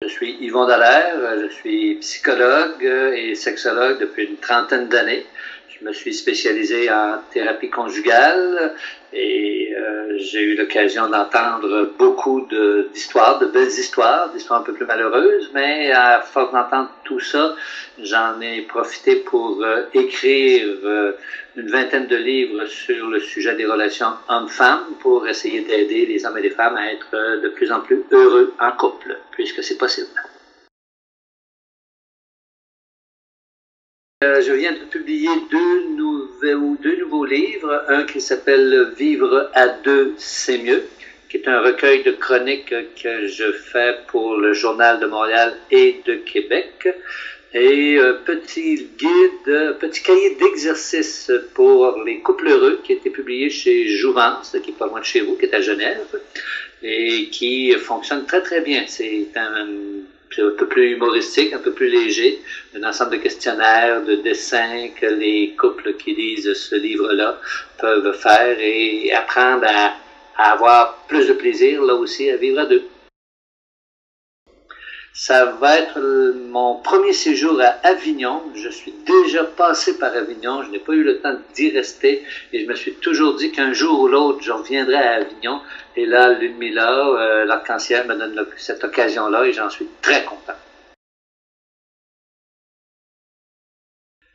Je suis Yvon Dallaire, je suis psychologue et sexologue depuis une trentaine d'années. Je me suis spécialisé en thérapie conjugale et j'ai eu l'occasion d'entendre beaucoup d'histoires, de belles histoires, d'histoires un peu plus malheureuses, mais à force d'entendre tout ça, j'en ai profité pour écrire une vingtaine de livres sur le sujet des relations hommes-femmes pour essayer d'aider les hommes et les femmes à être de plus en plus heureux en couple, puisque c'est possible. Je viens de publier deux nouveaux livres, un qui s'appelle Vivre à deux, c'est mieux, qui est un recueil de chroniques que je fais pour le Journal de Montréal et de Québec, et petit cahier d'exercices pour les couples heureux qui a été publié chez Jouvence, qui est pas loin de chez vous, qui est à Genève, et qui fonctionne très très bien. C'est un peu plus humoristique, un peu plus léger, un ensemble de questionnaires, de dessins que les couples qui lisent ce livre-là peuvent faire et apprendre à avoir plus de plaisir, là aussi, à vivre à deux. Ça va être mon premier séjour à Avignon. Je suis déjà passé par Avignon. Je n'ai pas eu le temps d'y rester et je me suis toujours dit qu'un jour ou l'autre, je reviendrai à Avignon. Et là, Ludmilla, l'arc-en-ciel me donne cette occasion-là et j'en suis très content.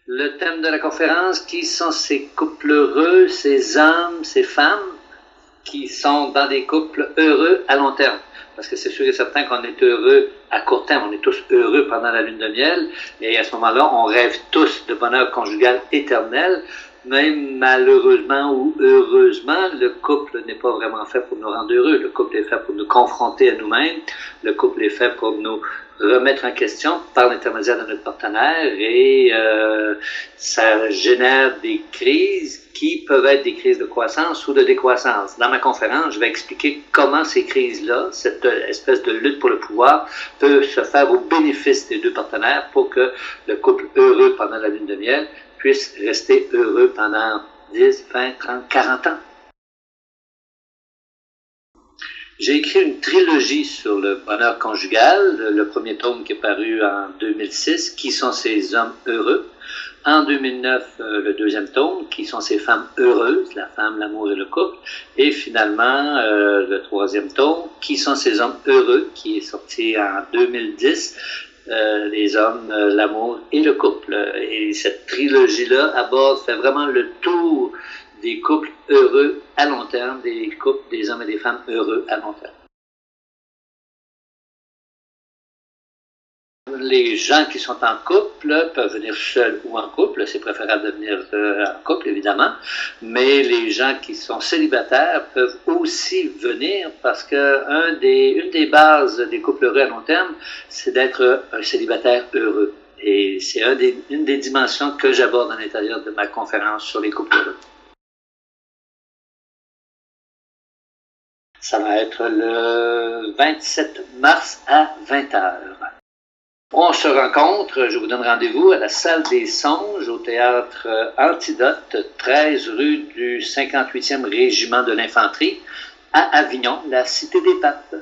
Le thème de la conférence, qui sont ces couples heureux, ces hommes, ces femmes qui sont dans des couples heureux à long terme? Parce que c'est sûr et certain qu'on est heureux à court terme, on est tous heureux pendant la lune de miel, et à ce moment-là, on rêve tous de bonheur conjugal éternel, mais malheureusement ou heureusement, le couple n'est pas vraiment fait pour nous rendre heureux. Le couple est fait pour nous confronter à nous-mêmes, le couple est fait pour nous remettre en question par l'intermédiaire de notre partenaire, et ça génère des crises qui peuvent être des crises de croissance ou de décroissance. Dans ma conférence, je vais expliquer comment ces crises-là, cette espèce de lutte pour le pouvoir, peut se faire au bénéfice des deux partenaires pour que le couple heureux pendant la lune de miel puisse rester heureux pendant 10, 20, 30, 40 ans. J'ai écrit une trilogie sur le bonheur conjugal, le premier tome qui est paru en 2006, Qui sont ces hommes heureux? En 2009, le deuxième tome, Qui sont ces femmes heureuses? La femme, l'amour et le couple. Et finalement, le troisième tome, Qui sont ces hommes heureux? Qui est sorti en 2010. Les hommes, l'amour et le couple. Et cette trilogie-là fait vraiment le tour des couples heureux à long terme, des couples des hommes et des femmes heureux à long terme. Les gens qui sont en couple peuvent venir seuls ou en couple, c'est préférable de venir en couple évidemment, mais les gens qui sont célibataires peuvent aussi venir parce que une des bases des couples heureux à long terme, c'est d'être un célibataire heureux. Et c'est une des dimensions que j'aborde à l'intérieur de ma conférence sur les couples heureux. Ça va être le 27 mars à 20h. On se rencontre, je vous donne rendez-vous à la Salle des Songes, au théâtre Antidote, 13 rue du 58e Régiment de l'Infanterie, à Avignon, la Cité des Papes.